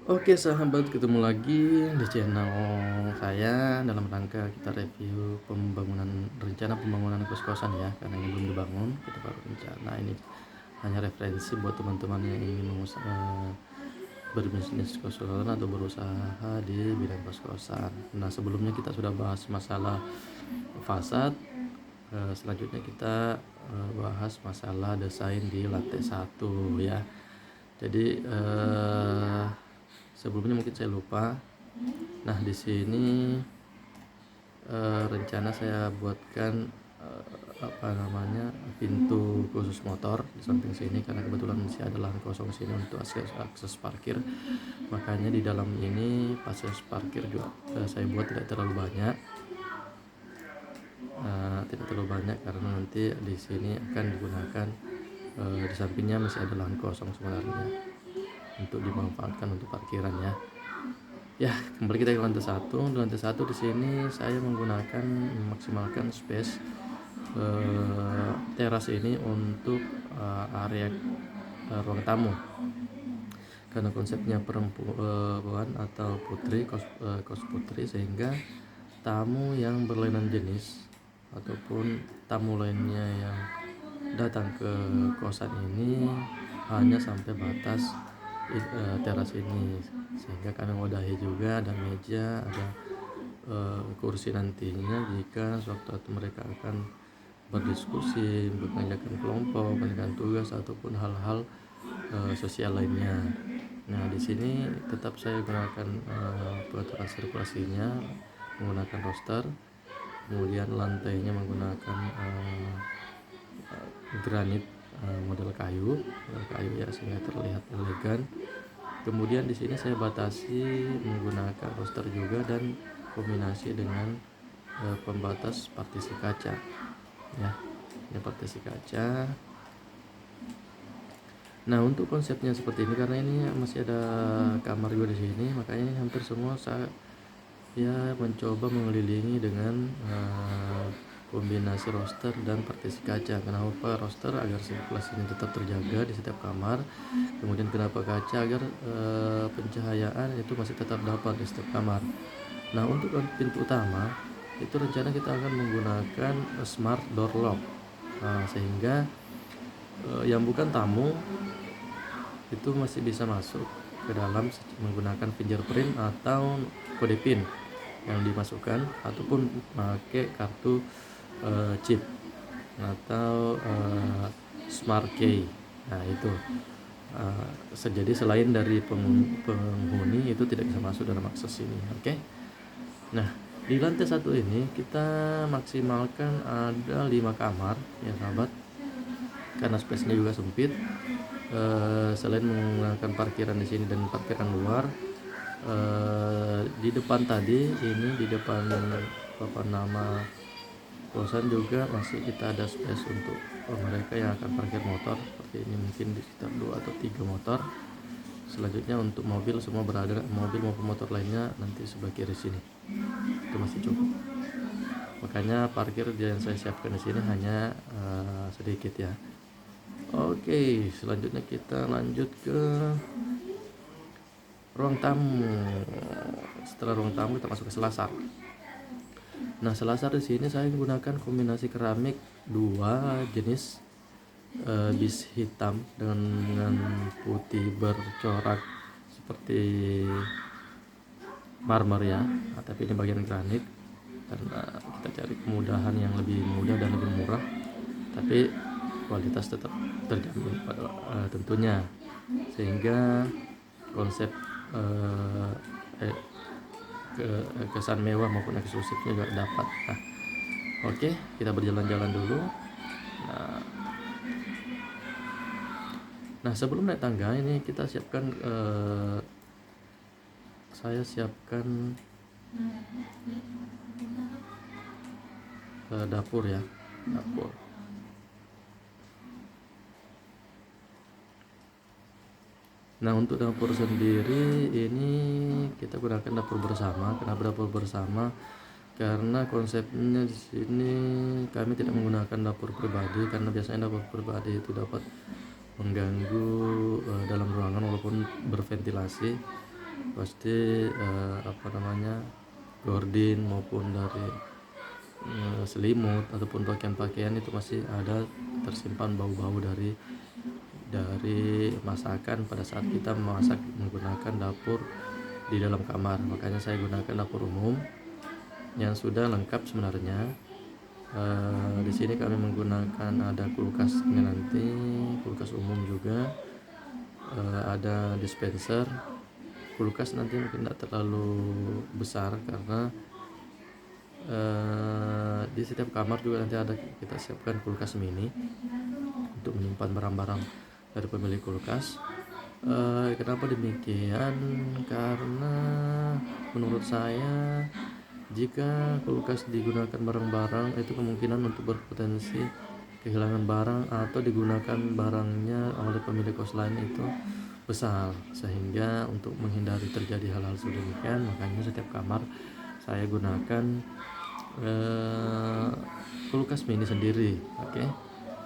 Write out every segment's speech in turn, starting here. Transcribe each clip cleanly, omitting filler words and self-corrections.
Oke sahabat, ketemu lagi di channel saya dalam rangka kita review rencana pembangunan kos-kosan ya. Karena ini belum dibangun, kita baru rencana. Ini hanya referensi buat teman-teman yang ingin berbisnis kos-kosan atau berusaha di bidang kos-kosan. Nah, sebelumnya kita sudah bahas masalah fasad. Selanjutnya kita bahas masalah desain di lantai 1 ya. Jadi sebelumnya mungkin saya lupa. Nah, di sini rencana saya buatkan pintu khusus motor di samping sini, karena kebetulan masih ada lahan kosong sini untuk akses parkir. Makanya di dalam ini akses parkir juga saya buat tidak terlalu banyak karena nanti di sini akan digunakan, di sampingnya masih ada lahan kosong sebenarnya untuk dimanfaatkan untuk parkiran ya. Ya, kembali kita ke lantai 1. Di lantai 1 di sini saya memaksimalkan space teras ini untuk area ruang tamu. Karena konsepnya perempuan atau kos putri, sehingga tamu yang berlainan jenis ataupun tamu lainnya yang datang ke kosan ini hanya sampai batas teras ini, sehingga kami wadahi juga ada meja, ada kursi nantinya jika sewaktu-waktu mereka akan berdiskusi, mengerjakan kelompok, mengerjakan tugas ataupun hal-hal sosial lainnya. Nah, di sini tetap saya gunakan pengaturan sirkulasinya menggunakan roster, kemudian lantainya menggunakan granit model kayu ya, sehingga terlihat elegan. Kemudian di sini saya batasi menggunakan roster juga dan kombinasi dengan pembatas partisi kaca ya. Ini partisi kaca. Nah, untuk konsepnya seperti ini karena ini masih ada kamar juga di sini, makanya ini hampir semua saya mencoba mengelilingi dengan kombinasi roster dan partisi kaca. Kenapa roster? Agar sirkulasinya tetap terjaga di setiap kamar. Kemudian kenapa kaca? Agar pencahayaan itu masih tetap dapat di setiap kamar. Nah, untuk pintu utama itu rencana kita akan menggunakan smart door lock. Sehingga yang bukan tamu itu masih bisa masuk ke dalam menggunakan fingerprint atau kode PIN yang dimasukkan, ataupun pakai kartu chip atau smart key. Nah, itu jadi selain dari penghuni itu tidak bisa masuk dalam akses ini. Oke. Nah, di lantai 1 ini kita maksimalkan ada 5 kamar ya sahabat, karena space-nya juga sempit. Selain menggunakan parkiran di sini dan parkiran luar, di depan tadi ini di depan papan nama kosan juga masih kita ada space untuk mereka yang akan parkir motor seperti ini, mungkin di sekitar 2 atau 3 motor. Selanjutnya untuk mobil semua berada, mobil maupun motor lainnya nanti sebelah kiri sini, itu masih cukup. Makanya parkir yang saya siapkan di sini hanya sedikit ya. Oke, selanjutnya kita lanjut ke ruang tamu. Setelah ruang tamu kita masuk ke selasar. Nah, selasar di sini saya menggunakan kombinasi keramik 2 jenis, bis hitam dengan putih bercorak seperti marmer ya. Tapi ini bagian granit karena kita cari kemudahan yang lebih mudah dan lebih murah, tapi kualitas tetap terjamin tentunya, sehingga konsep kesan mewah maupun eksklusifnya juga dapat. Oke, kita berjalan-jalan dulu. Nah, sebelum naik tangga ini kita siapkan saya siapkan dapur ya, dapur. Nah, untuk dapur sendiri ini kita gunakan dapur bersama. Kenapa dapur bersama? Karena konsepnya di sini kami tidak menggunakan dapur pribadi, karena biasanya dapur pribadi itu dapat mengganggu dalam ruangan walaupun berventilasi. pasti gordin maupun dari selimut ataupun pakaian-pakaian itu masih ada tersimpan bau-bau dari masakan pada saat kita memasak menggunakan dapur di dalam kamar. Makanya saya gunakan dapur umum yang sudah lengkap sebenarnya. Di sini kami menggunakan ada kulkasnya, nanti kulkas umum juga, ada dispenser. Kulkas nanti mungkin tidak terlalu besar karena di setiap kamar juga nanti ada kita siapkan kulkas mini untuk menyimpan barang-barang dari pemilik kulkas. Kenapa demikian? Karena menurut saya jika kulkas digunakan barang-barang itu kemungkinan untuk berpotensi kehilangan barang atau digunakan barangnya oleh pemilik kos lain itu besar, sehingga untuk menghindari terjadi hal-hal sedemikian makanya setiap kamar saya gunakan kulkas mini sendiri. Oke.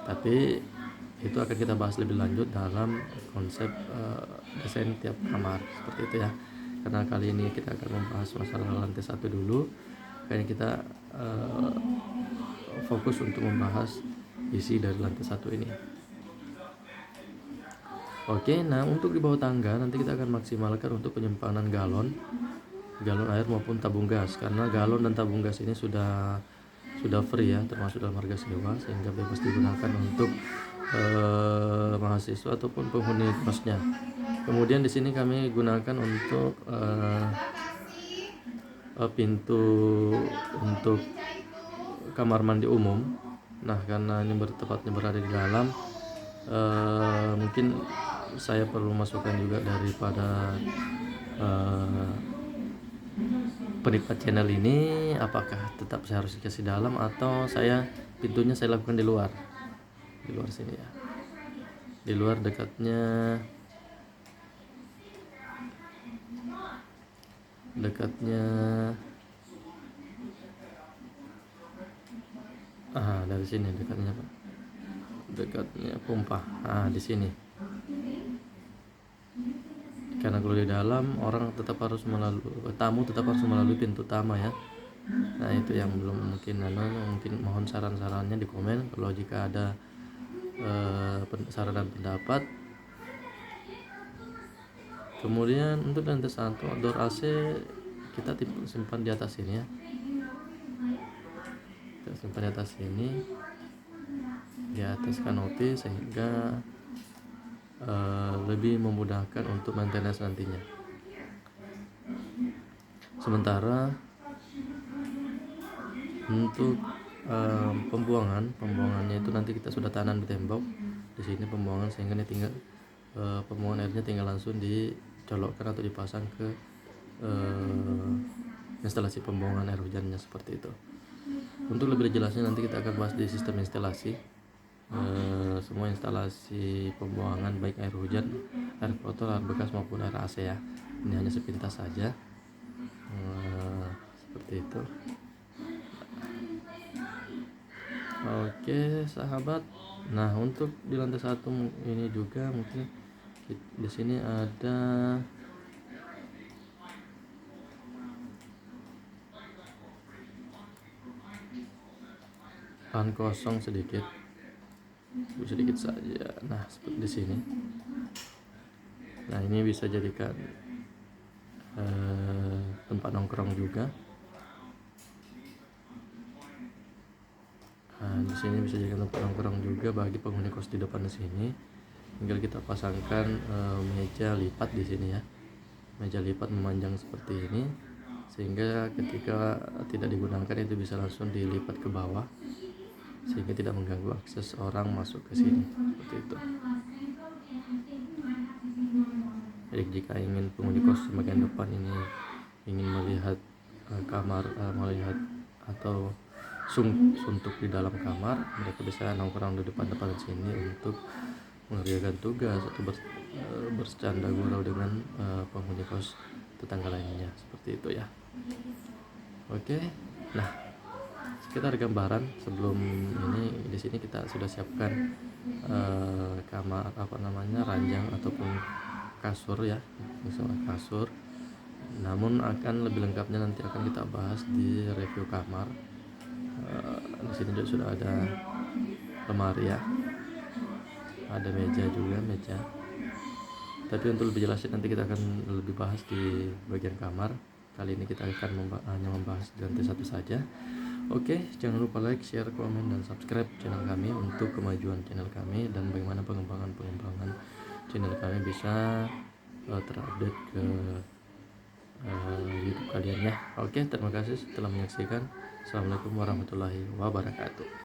Tapi itu akan kita bahas lebih lanjut dalam konsep desain tiap kamar seperti itu ya. Karena kali ini kita akan membahas masalah lantai 1 dulu. Kayaknya kita fokus untuk membahas isi dari lantai 1 ini. Oke, nah untuk di bawah tangga nanti kita akan maksimalkan untuk penyimpanan galon air maupun tabung gas, karena galon dan tabung gas ini sudah free ya, termasuk dalam harga sewa, sehingga bebas digunakan untuk mahasiswa ataupun penghuni kosnya. Kemudian di sini kami gunakan untuk pintu untuk kamar mandi umum. Nah, karena ini tepatnya berada di dalam, mungkin saya perlu masukkan juga daripada penikmat channel ini, apakah tetap saya harus dikasih dalam atau pintunya saya lakukan di luar sini ya, di luar dekatnya dari sini dekatnya pompa, di sini. Karena kalau di dalam tamu tetap harus melalui pintu utama ya. Nah, itu yang belum mungkin mohon saran-sarannya di komen kalau jika ada saran dan pendapat. Kemudian untuk lantai 1 outdoor AC kita simpan di atas sini ya. Kita simpan di atas sini, di atas kanopi, sehingga lebih memudahkan untuk maintenance nantinya. Sementara untuk pembuangannya itu nanti kita sudah tanam di tembok di sini pembuangan, sehingga ini tinggal pembuangan airnya tinggal langsung dicolokkan atau dipasang ke instalasi pembuangan air hujannya seperti itu. Untuk lebih jelasnya nanti kita akan bahas di sistem instalasi. Semua instalasi pembuangan baik air hujan, air kotor, air bekas maupun air AC ya. Ini hanya sepintas saja, seperti itu. Oke sahabat, nah untuk di lantai 1 ini juga mungkin di sini ada lahan kosong sedikit saja. Nah, seperti di sini. Nah, ini bisa jadikan tempat nongkrong juga. Nah, di sini bisa jadikan tempat nongkrong juga bagi penghuni kos di depan di sini. Tinggal kita pasangkan meja lipat di sini ya. Meja lipat memanjang seperti ini, sehingga ketika tidak digunakan itu bisa langsung dilipat ke bawah, sehingga tidak mengganggu akses orang masuk ke sini seperti itu. Jadi jika ingin penghuni kos di bagian depan ini ingin melihat kamar, melihat atau suntuk di dalam kamar, mereka bisa nongkrong di depan sini untuk mengerjakan tugas atau bercanda gurau dengan penghuni kos tetangga lainnya seperti itu ya. Oke, nah sekitar gambaran sebelum ini. Di sini kita sudah siapkan kamar ranjang ataupun kasur ya, misalnya kasur. Namun akan lebih lengkapnya nanti akan kita bahas di review kamar. Di sini juga sudah ada lemari ya, ada meja juga, tapi untuk lebih jelasnya nanti kita akan lebih bahas di bagian kamar. Kali ini kita akan hanya membahas di lantai satu saja. Oke, jangan lupa like, share, komen, dan subscribe channel kami untuk kemajuan channel kami dan bagaimana pengembangan channel kami bisa terupdate ke YouTube kalian ya. Oke, terima kasih telah menyaksikan. Assalamualaikum warahmatullahi wabarakatuh.